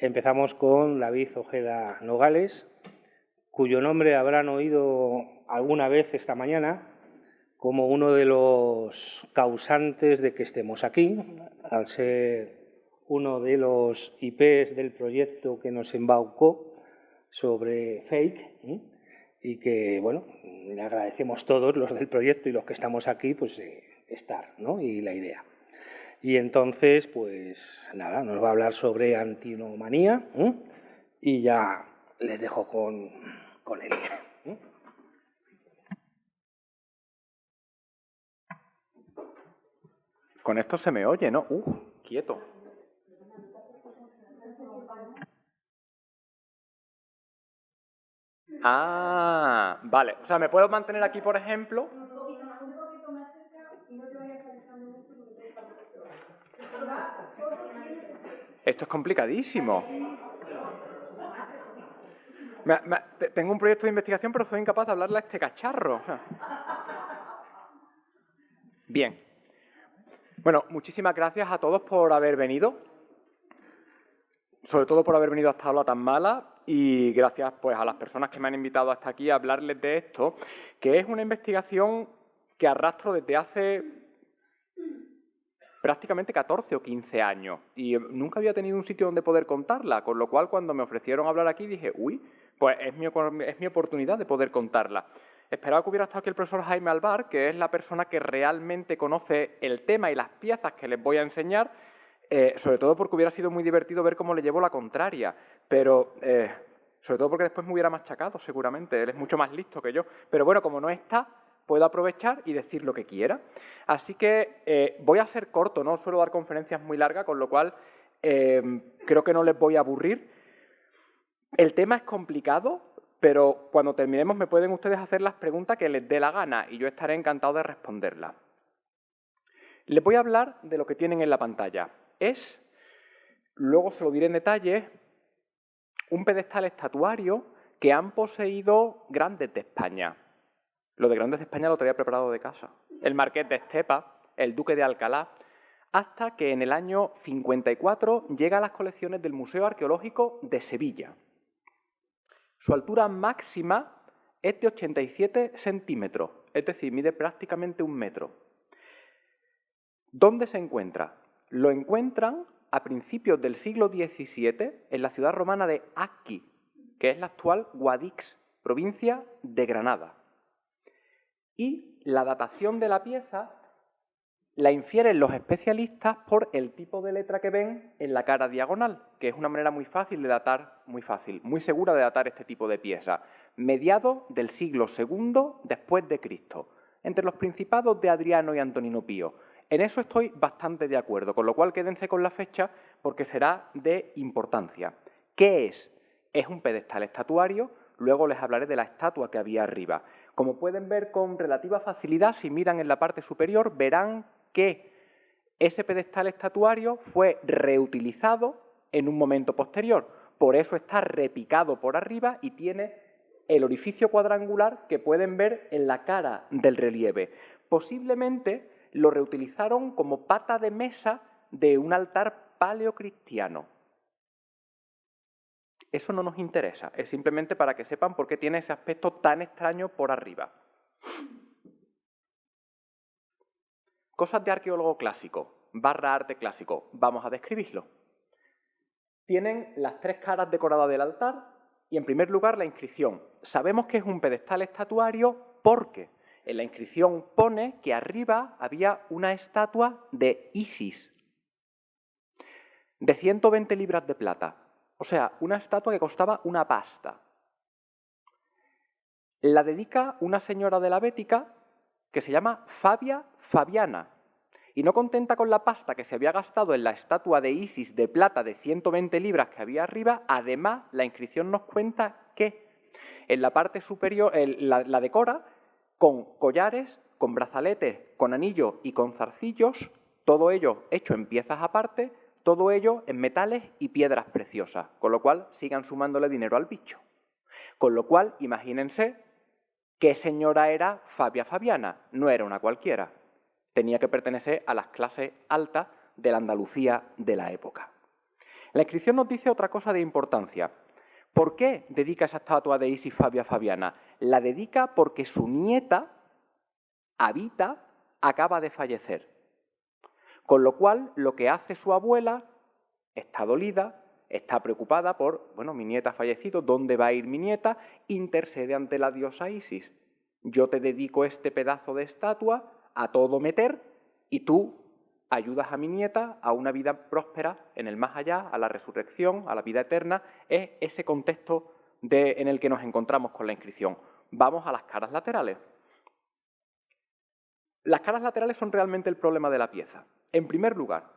Empezamos con David Ojeda Nogales, cuyo nombre habrán oído alguna vez esta mañana como uno de los causantes de que estemos aquí, al ser uno de los IPs del proyecto que nos embaucó sobre fake, y que, bueno, le agradecemos todos los del proyecto y los que estamos aquí, pues estar, ¿no? Y la idea. Y entonces, pues nada, nos va a hablar sobre antinomanía, y ya les dejo con él. Con esto se me oye, ¿no? Quieto. Ah, vale. O sea, ¿me puedo mantener aquí, por ejemplo? Un poquito más cerca y no te vayas alejando mucho porque te dejas Esto es complicadísimo. Tengo un proyecto de investigación, pero soy incapaz de hablarle a este cacharro. O sea. Bien. Bueno, muchísimas gracias a todos por haber venido. Sobre todo por haber venido a esta aula tan mala. Y gracias pues, a las personas que me han invitado hasta aquí a hablarles de esto, que es una investigación que arrastro desde hace prácticamente 14 o 15 años. Y nunca había tenido un sitio donde poder contarla, con lo cual cuando me ofrecieron hablar aquí dije, uy, pues es mi oportunidad de poder contarla. Esperaba que hubiera estado aquí el profesor Jaime Albar, que es la persona que realmente conoce el tema y las piezas que les voy a enseñar, sobre todo porque hubiera sido muy divertido ver cómo le llevo la contraria, pero sobre todo porque después me hubiera machacado seguramente, él es mucho más listo que yo. Pero bueno, como no está, puedo aprovechar y decir lo que quiera. Así que voy a ser corto, no suelo dar conferencias muy largas, con lo cual creo que no les voy a aburrir. El tema es complicado, pero cuando terminemos me pueden ustedes hacer las preguntas que les dé la gana y yo estaré encantado de responderlas. Les voy a hablar de lo que tienen en la pantalla. Es, luego se lo diré en detalle, un pedestal estatuario que han poseído grandes de España. Lo de grandes de España lo traía preparado de casa. El marqués de Estepa, el duque de Alcalá, hasta que en el año 54 llega a las colecciones del Museo Arqueológico de Sevilla. Su altura máxima es de 87 centímetros, es decir, mide prácticamente 1 metro. ¿Dónde se encuentra? Lo encuentran a principios del siglo XVII en la ciudad romana de Acqui, que es la actual Guadix, provincia de Granada. Y la datación de la pieza la infieren los especialistas por el tipo de letra que ven en la cara diagonal, que es una manera muy fácil de datar, muy segura de datar este tipo de pieza. Mediados del siglo II después de Cristo, entre los principados de Adriano y Antonino Pío. En eso estoy bastante de acuerdo, con lo cual quédense con la fecha porque será de importancia. ¿Qué es? Es un pedestal estatuario, luego les hablaré de la estatua que había arriba. Como pueden ver con relativa facilidad, si miran en la parte superior, verán que ese pedestal estatuario fue reutilizado en un momento posterior. Por eso está repicado por arriba y tiene el orificio cuadrangular que pueden ver en la cara del relieve. Posiblemente lo reutilizaron como pata de mesa de un altar paleocristiano. Eso no nos interesa, es simplemente para que sepan por qué tiene ese aspecto tan extraño por arriba. Cosas de arqueólogo clásico, arte clásico, vamos a describirlo. Tienen las 3 caras decoradas del altar y en primer lugar la inscripción. Sabemos que es un pedestal estatuario porque en la inscripción pone que arriba había una estatua de Isis, de 120 libras de plata. O sea, una estatua que costaba una pasta. La dedica una señora de la Bética que se llama Fabia Fabiana. Y no contenta con la pasta que se había gastado en la estatua de Isis de plata de 120 libras que había arriba, además la inscripción nos cuenta que en la parte superior la decora con collares, con brazaletes, con anillos y con zarcillos, todo ello hecho en piezas aparte, todo ello en metales y piedras preciosas, con lo cual sigan sumándole dinero al bicho. Con lo cual, imagínense qué señora era Fabia Fabiana, no era una cualquiera. Tenía que pertenecer a las clases altas de la Andalucía de la época. La inscripción nos dice otra cosa de importancia. ¿Por qué dedica esa estatua de Isis Fabia Fabiana? La dedica porque su nieta, Habita, acaba de fallecer. Con lo cual, lo que hace su abuela está dolida, está preocupada por, bueno, mi nieta ha fallecido, ¿dónde va a ir mi nieta? Intercede ante la diosa Isis. Yo te dedico este pedazo de estatua a todo meter y tú ayudas a mi nieta a una vida próspera en el más allá, a la resurrección, a la vida eterna. Es ese contexto en el que nos encontramos con la inscripción. Vamos a las caras laterales. Las caras laterales son realmente el problema de la pieza. En primer lugar,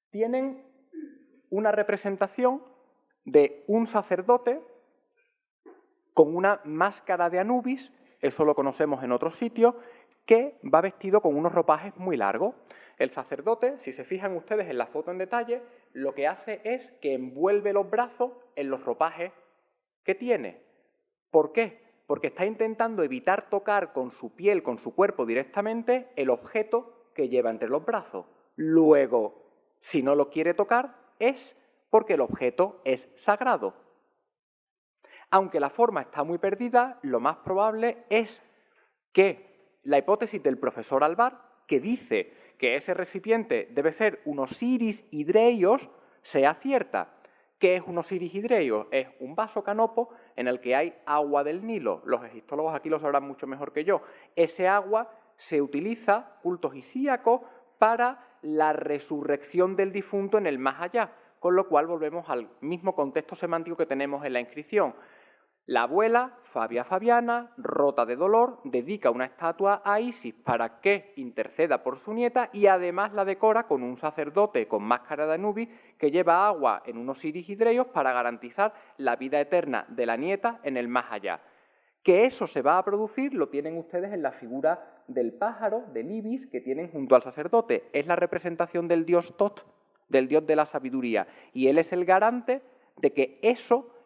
tienen una representación de un sacerdote con una máscara de Anubis, eso lo conocemos en otros sitios, que va vestido con unos ropajes muy largos. El sacerdote, si se fijan ustedes en la foto en detalle, lo que hace es que envuelve los brazos en los ropajes que tiene. ¿Por qué? Porque está intentando evitar tocar con su piel, con su cuerpo directamente, el objeto que lleva entre los brazos. Luego, si no lo quiere tocar, es porque el objeto es sagrado. Aunque la forma está muy perdida, lo más probable es que la hipótesis del profesor Alvar, que dice que ese recipiente debe ser un Osiris hidreios, sea cierta. ¿Qué es un Osiris hidreios? Es un vaso canopo en el que hay agua del Nilo. Los egiptólogos aquí lo sabrán mucho mejor que yo. Ese agua se utiliza, cultos isíacos, para la resurrección del difunto en el más allá, con lo cual volvemos al mismo contexto semántico que tenemos en la inscripción. La abuela, Fabia Fabiana, rota de dolor, dedica una estatua a Isis para que interceda por su nieta y además la decora con un sacerdote con máscara de Anubis que lleva agua en unos Osiris hidreios para garantizar la vida eterna de la nieta en el más allá. Que eso se va a producir lo tienen ustedes en la figura del pájaro, del ibis, que tienen junto al sacerdote. Es la representación del dios Tot, del dios de la sabiduría. Y él es el garante de que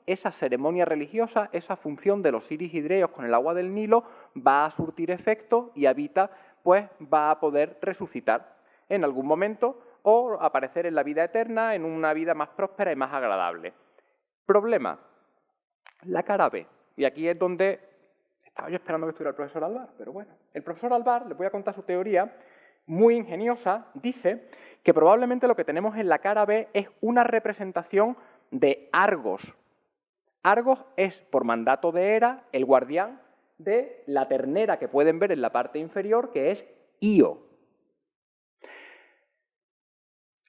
esa ceremonia religiosa, esa función de los Osiris hidreios con el agua del Nilo va a surtir efecto y Habita pues va a poder resucitar en algún momento o aparecer en la vida eterna, en una vida más próspera y más agradable. Problema, la cara B. Y aquí es donde estaba yo esperando que estuviera el profesor Alvar, pero bueno. El profesor Alvar, les voy a contar su teoría, muy ingeniosa, dice que probablemente lo que tenemos en la cara B es una representación de Argos. Argos es, por mandato de Hera, el guardián de la ternera que pueden ver en la parte inferior, que es Io.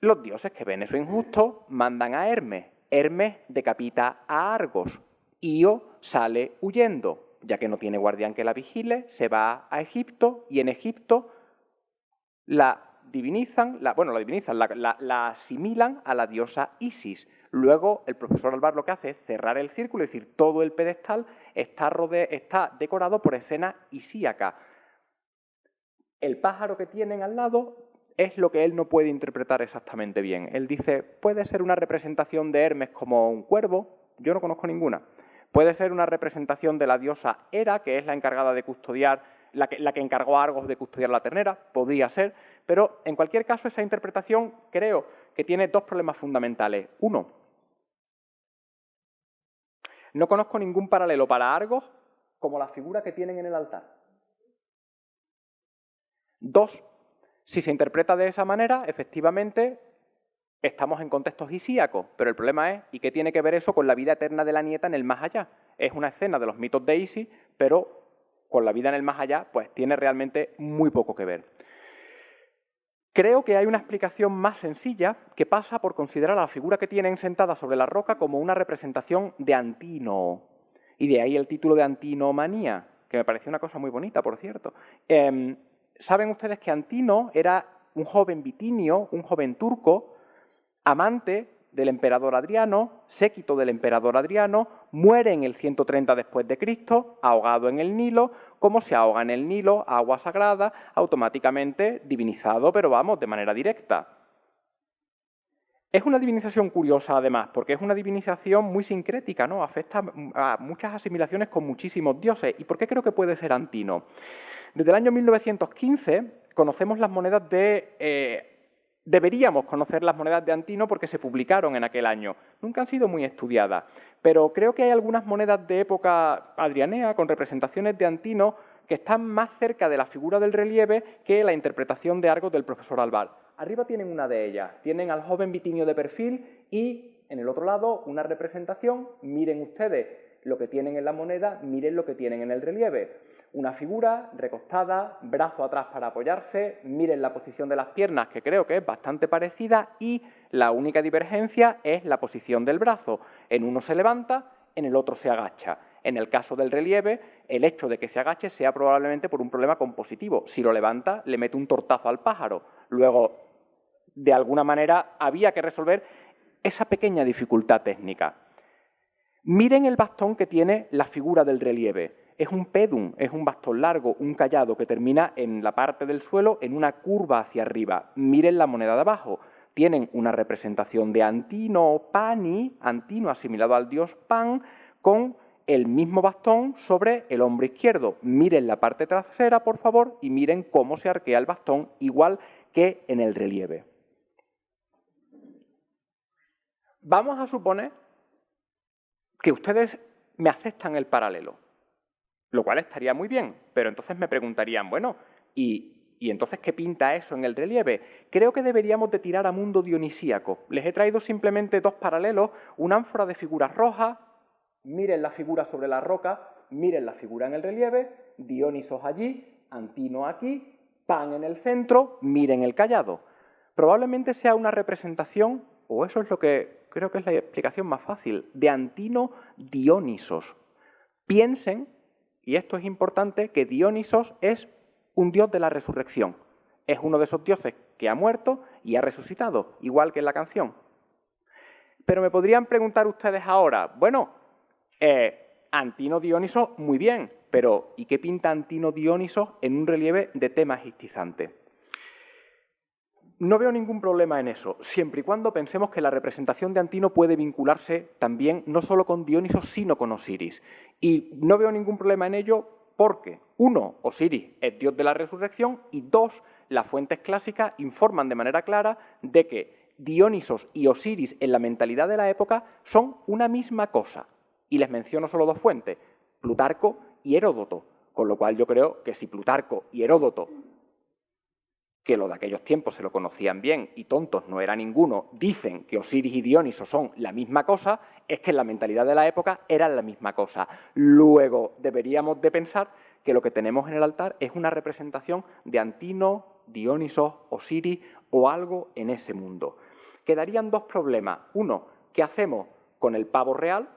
Los dioses que ven eso injusto mandan a Hermes. Hermes decapita a Argos. Io sale huyendo, ya que no tiene guardián que la vigile, se va a Egipto y en Egipto la asimilan a la diosa Isis. Luego el profesor Alvar lo que hace es cerrar el círculo, es decir, todo el pedestal está decorado por escenas isíacas. El pájaro que tienen al lado es lo que él no puede interpretar exactamente bien. Él dice, puede ser una representación de Hermes como un cuervo, yo no conozco ninguna. Puede ser una representación de la diosa Hera, que es la encargada de custodiar, la que encargó a Argos de custodiar la ternera, podría ser, pero en cualquier caso esa interpretación creo que tiene dos problemas fundamentales. Uno, no conozco ningún paralelo para Argos como la figura que tienen en el altar. Dos, si se interpreta de esa manera, efectivamente estamos en contextos isíacos, pero el problema es, ¿y qué tiene que ver eso con la vida eterna de la nieta en el más allá? Es una escena de los mitos de Isis, pero con la vida en el más allá, pues tiene realmente muy poco que ver. Creo que hay una explicación más sencilla que pasa por considerar a la figura que tienen sentada sobre la roca como una representación de Antínoo. Y de ahí el título de Antinomanía, que me pareció una cosa muy bonita, por cierto. Saben ustedes que Antínoo era un joven bitinio, un joven turco, amante del emperador Adriano, séquito del emperador Adriano, muere en el 130 después de Cristo, ahogado en el Nilo. Como se ahoga en el Nilo, agua sagrada, automáticamente divinizado, pero vamos, de manera directa. Es una divinización curiosa, además, porque es una divinización muy sincrética, ¿no? Afecta a muchas asimilaciones con muchísimos dioses. ¿Y por qué creo que puede ser Antínoo? Desde el año 1915 conocemos las monedas de Deberíamos conocer las monedas de Antino porque se publicaron en aquel año. Nunca han sido muy estudiadas, pero creo que hay algunas monedas de época adrianea con representaciones de Antino que están más cerca de la figura del relieve que la interpretación de Argos del profesor Alvar. Arriba tienen una de ellas. Tienen al joven Vitinio de perfil y en el otro lado una representación. Miren ustedes lo que tienen en la moneda, miren lo que tienen en el relieve. Una figura recostada, brazo atrás para apoyarse, miren la posición de las piernas, que creo que es bastante parecida, y la única divergencia es la posición del brazo. En uno se levanta, en el otro se agacha. En el caso del relieve, el hecho de que se agache sea probablemente por un problema compositivo. Si lo levanta, le mete un tortazo al pájaro. Luego, de alguna manera, había que resolver esa pequeña dificultad técnica. Miren el bastón que tiene la figura del relieve. Es un pedum, es un bastón largo, un cayado que termina en la parte del suelo en una curva hacia arriba. Miren la moneda de abajo. Tienen una representación de Antino Pani, Antino asimilado al dios Pan, con el mismo bastón sobre el hombro izquierdo. Miren la parte trasera, por favor, y miren cómo se arquea el bastón, igual que en el relieve. Vamos a suponer que ustedes me aceptan el paralelo, lo cual estaría muy bien, pero entonces me preguntarían, bueno, ¿y entonces qué pinta eso en el relieve? Creo que deberíamos de tirar a mundo dionisíaco. Les he traído simplemente dos paralelos, una ánfora de figuras rojas, miren la figura sobre la roca, miren la figura en el relieve, Dionisos allí, Antino aquí, Pan en el centro, miren el cayado. Probablemente sea una representación, o eso es lo que creo que es la explicación más fácil, de Antino Dionisos. Piensen, y esto es importante, que Dionisos es un dios de la resurrección. Es uno de esos dioses que ha muerto y ha resucitado, igual que en la canción. Pero me podrían preguntar ustedes ahora, bueno, Antino Dionisos, muy bien, pero ¿y qué pinta Antino Dionisos en un relieve de tema histizante? No veo ningún problema en eso, siempre y cuando pensemos que la representación de Antino puede vincularse también no solo con Dionisos, sino con Osiris. Y no veo ningún problema en ello porque, uno, Osiris es dios de la resurrección y dos, las fuentes clásicas informan de manera clara de que Dionisos y Osiris en la mentalidad de la época son una misma cosa. Y les menciono solo dos fuentes, Plutarco y Heródoto, con lo cual yo creo que si Plutarco y Heródoto, que lo de aquellos tiempos se lo conocían bien y tontos no era ninguno, dicen que Osiris y Dioniso son la misma cosa, es que en la mentalidad de la época eran la misma cosa. Luego deberíamos de pensar que lo que tenemos en el altar es una representación de Antino, Dioniso, Osiris o algo en ese mundo. Quedarían dos problemas. Uno, ¿qué hacemos con el pavo real?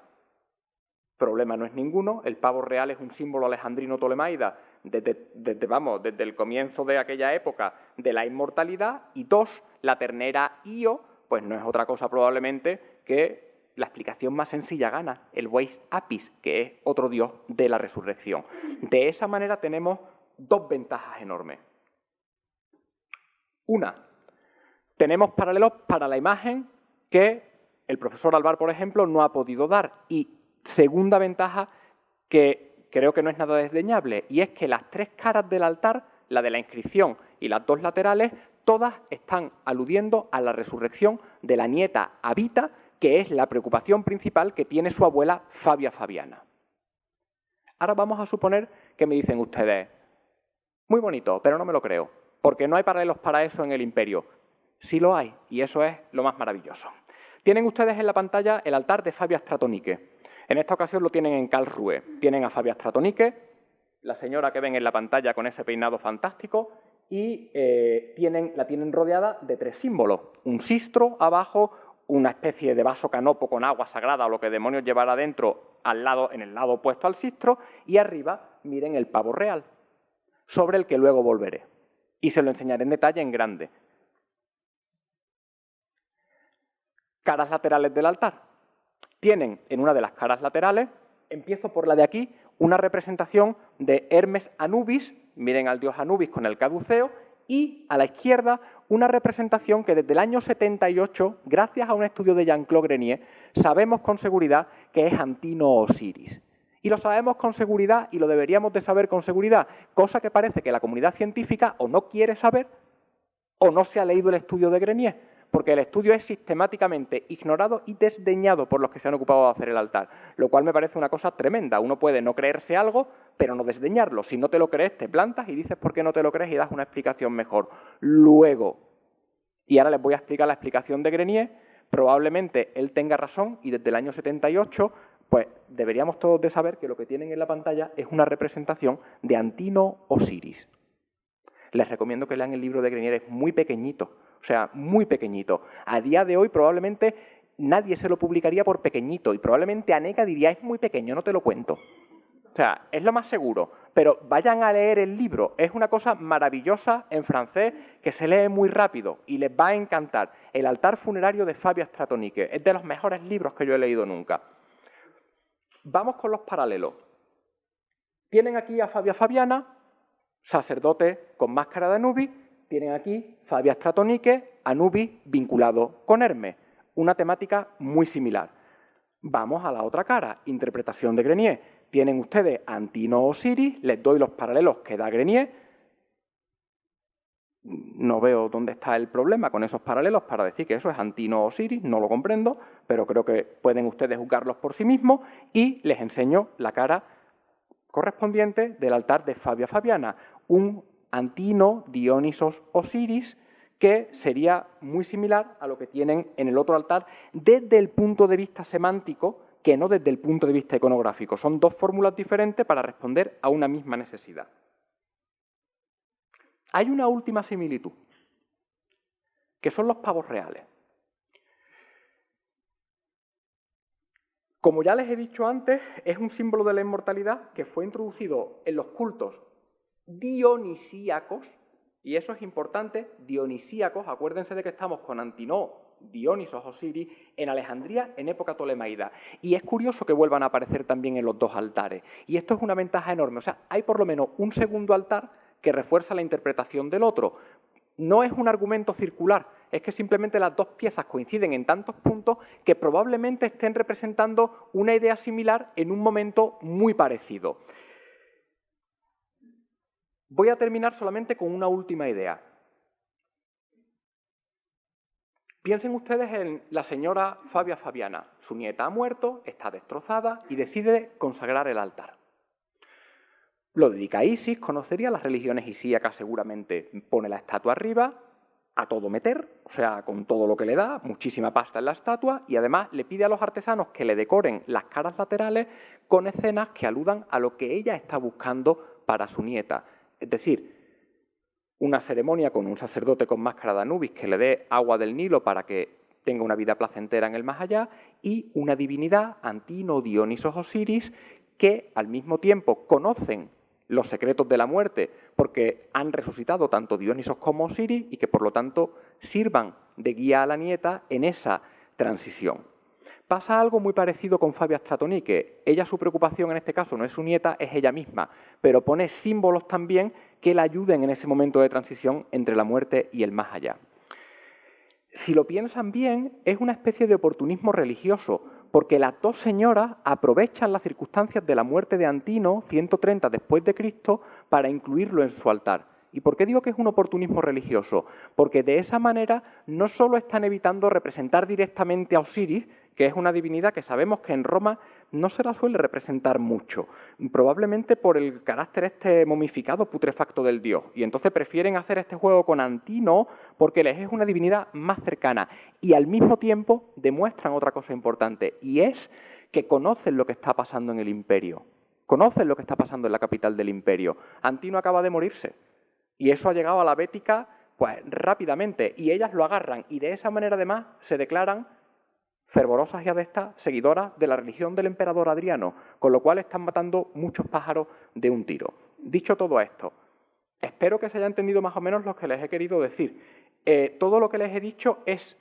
Problema no es ninguno, el pavo real es un símbolo alejandrino tolemaida desde el comienzo de aquella época de la inmortalidad, y dos, la ternera Io, pues no es otra cosa probablemente que la explicación más sencilla gana, el Veis Apis, que es otro dios de la resurrección. De esa manera tenemos dos ventajas enormes. Una, tenemos paralelos para la imagen que el profesor Alvar, por ejemplo, no ha podido dar, y segunda ventaja que creo que no es nada desdeñable, y es que las tres caras del altar, la de la inscripción y las dos laterales, todas están aludiendo a la resurrección de la nieta Abita, que es la preocupación principal que tiene su abuela Fabia Fabiana. Ahora vamos a suponer que me dicen ustedes, muy bonito, pero no me lo creo, porque no hay paralelos para eso en el imperio. Sí lo hay, y eso es lo más maravilloso. Tienen ustedes en la pantalla el altar de Fabia Stratonique. En esta ocasión lo tienen en Karlsruhe. Tienen a Fabia Stratonique, la señora que ven en la pantalla con ese peinado fantástico, y la tienen rodeada de tres símbolos. Un sistro abajo, una especie de vaso canopo con agua sagrada o lo que demonios llevará dentro en el lado opuesto al sistro, y arriba miren el pavo real, sobre el que luego volveré. Y se lo enseñaré en detalle en grande. Caras laterales del altar. Tienen en una de las caras laterales, empiezo por la de aquí, una representación de Hermes Anubis, miren al dios Anubis con el caduceo, y a la izquierda una representación que desde el año 78, gracias a un estudio de Jean-Claude Grenier, sabemos con seguridad que es Antino Osiris. Y lo sabemos con seguridad y lo deberíamos de saber con seguridad, cosa que parece que la comunidad científica o no quiere saber o no se ha leído el estudio de Grenier, porque el estudio es sistemáticamente ignorado y desdeñado por los que se han ocupado de hacer el altar, lo cual me parece una cosa tremenda. Uno puede no creerse algo, pero no desdeñarlo. Si no te lo crees, te plantas y dices por qué no te lo crees y das una explicación mejor. Luego, y ahora les voy a explicar la explicación de Grenier, probablemente él tenga razón y desde el año 78, pues deberíamos todos de saber que lo que tienen en la pantalla es una representación de Antino Osiris. Les recomiendo que lean el libro de Grenier, es muy pequeñito, o sea, muy pequeñito. A día de hoy probablemente nadie se lo publicaría por pequeñito y probablemente Aneca diría, es muy pequeño, no te lo cuento. O sea, es lo más seguro, pero vayan a leer el libro, es una cosa maravillosa en francés que se lee muy rápido y les va a encantar. El altar funerario de Fabia Stratonice, es de los mejores libros que yo he leído nunca. Vamos con los paralelos. Tienen aquí a Fabia Fabiana, sacerdote con máscara de Anubis, tienen aquí Fabia Stratonice, Anubis vinculado con Hermes, una temática muy similar. Vamos a la otra cara, interpretación de Grenier. Tienen ustedes Antino Osiris, les doy los paralelos que da Grenier. No veo dónde está el problema con esos paralelos para decir que eso es Antino Osiris, no lo comprendo, pero creo que pueden ustedes juzgarlos por sí mismos y les enseño la cara correspondiente del altar de Fabia Fabiana, un Antino Dionisos Osiris que sería muy similar a lo que tienen en el otro altar desde el punto de vista semántico que no desde el punto de vista iconográfico. Son dos fórmulas diferentes para responder a una misma necesidad. Hay una última similitud, que son los pavos reales. Como ya les he dicho antes, es un símbolo de la inmortalidad que fue introducido en los cultos dionisíacos, y eso es importante, dionisíacos, acuérdense de que estamos con Antinoo, Dionisos, Osiris, en Alejandría en época ptolemaída. Y es curioso que vuelvan a aparecer también en los dos altares. Y esto es una ventaja enorme. O sea, hay por lo menos un segundo altar que refuerza la interpretación del otro. No es un argumento circular, es que simplemente las dos piezas coinciden en tantos puntos que probablemente estén representando una idea similar en un momento muy parecido. Voy a terminar solamente con una última idea. Piensen ustedes en la señora Fabia Fabiana. Su nieta ha muerto, está destrozada y decide consagrar el altar. Lo dedica a Isis, conocería las religiones isíacas seguramente. Pone la estatua arriba, a todo meter, o sea, con todo lo que le da, muchísima pasta en la estatua y además le pide a los artesanos que le decoren las caras laterales con escenas que aludan a lo que ella está buscando para su nieta. Es decir, una ceremonia con un sacerdote con máscara de Anubis que le dé agua del Nilo para que tenga una vida placentera en el más allá y una divinidad, Antino, Dionisos, Osiris, que al mismo tiempo conocen los secretos de la muerte porque han resucitado tanto Dionisos como Osiris y que por lo tanto sirvan de guía a la nieta en esa transición. Pasa algo muy parecido con Fabia Stratonice. Ella, su preocupación en este caso no es su nieta, es ella misma, pero pone símbolos también que la ayuden en ese momento de transición entre la muerte y el más allá. Si lo piensan bien, es una especie de oportunismo religioso, porque las dos señoras aprovechan las circunstancias de la muerte de Antino, 130 después de Cristo, para incluirlo en su altar. ¿Y por qué digo que es un oportunismo religioso? Porque de esa manera no solo están evitando representar directamente a Osiris, que es una divinidad que sabemos que en Roma no se la suele representar mucho, probablemente por el carácter este momificado, putrefacto del dios. Y entonces prefieren hacer este juego con Antino porque les es una divinidad más cercana. Y al mismo tiempo demuestran otra cosa importante, y es que conocen lo que está pasando en el imperio. Conocen lo que está pasando en la capital del imperio. Antino acaba de morirse. Y eso ha llegado a la Bética pues, rápidamente, y ellas lo agarran, y de esa manera además se declaran fervorosas y adeptas seguidoras de la religión del emperador Adriano, con lo cual están matando muchos pájaros de un tiro. Dicho todo esto, espero que se haya entendido más o menos lo que les he querido decir. Todo lo que les he dicho es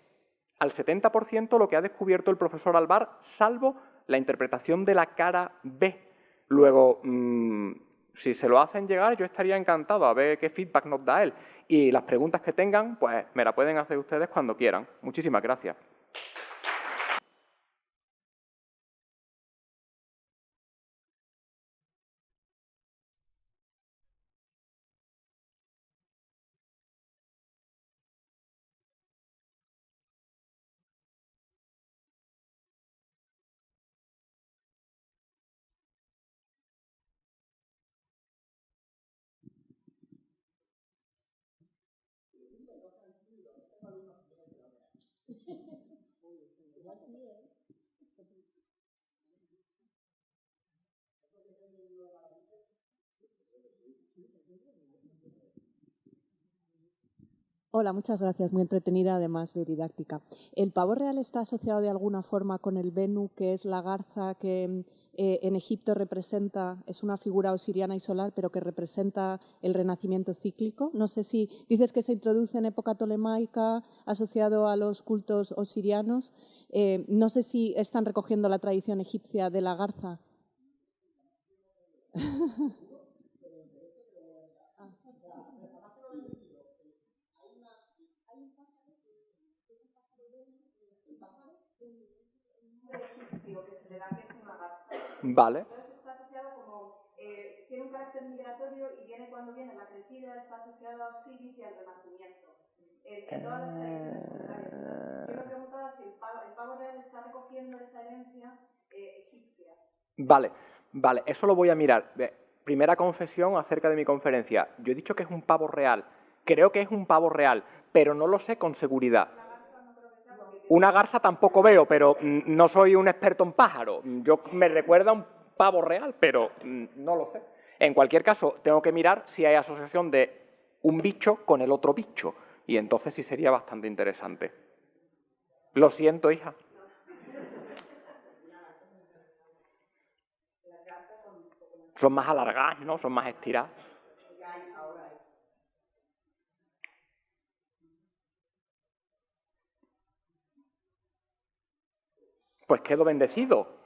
al 70% lo que ha descubierto el profesor Alvar, salvo la interpretación de la cara B. Luego, si se lo hacen llegar, yo estaría encantado a ver qué feedback nos da él. Y las preguntas que tengan, pues me las pueden hacer ustedes cuando quieran. Muchísimas gracias. Hola, muchas gracias. Muy entretenida, además de didáctica. ¿El pavo real está asociado de alguna forma con el Benu, que es la garza que en Egipto representa, es una figura osiriana y solar, pero que representa el renacimiento cíclico? No sé si dices que se introduce en época tolemaica, asociado a los cultos osirianos. No sé si están recogiendo la tradición egipcia de la garza. Egipcio que se le da que es una garza. Vale. Entonces está asociado como, tiene un carácter migratorio y viene cuando viene la crecida, está asociado a Osiris y al renacimiento. En todas las tradiciones funerarias. Entonces, yo me preguntaba si el pavo real está recogiendo esa herencia egipcia. Vale, vale, eso lo voy a mirar. Primera confesión acerca de mi conferencia. Yo he dicho que es un pavo real. Creo que es un pavo real, pero no lo sé con seguridad. Una garza tampoco veo, pero no soy un experto en pájaros. Yo me recuerda a un pavo real, pero no lo sé. En cualquier caso, tengo que mirar si hay asociación de un bicho con el otro bicho. Y entonces sí sería bastante interesante. Lo siento, hija. Son más alargadas, ¿no? Son más estiradas. Pues quedo bendecido.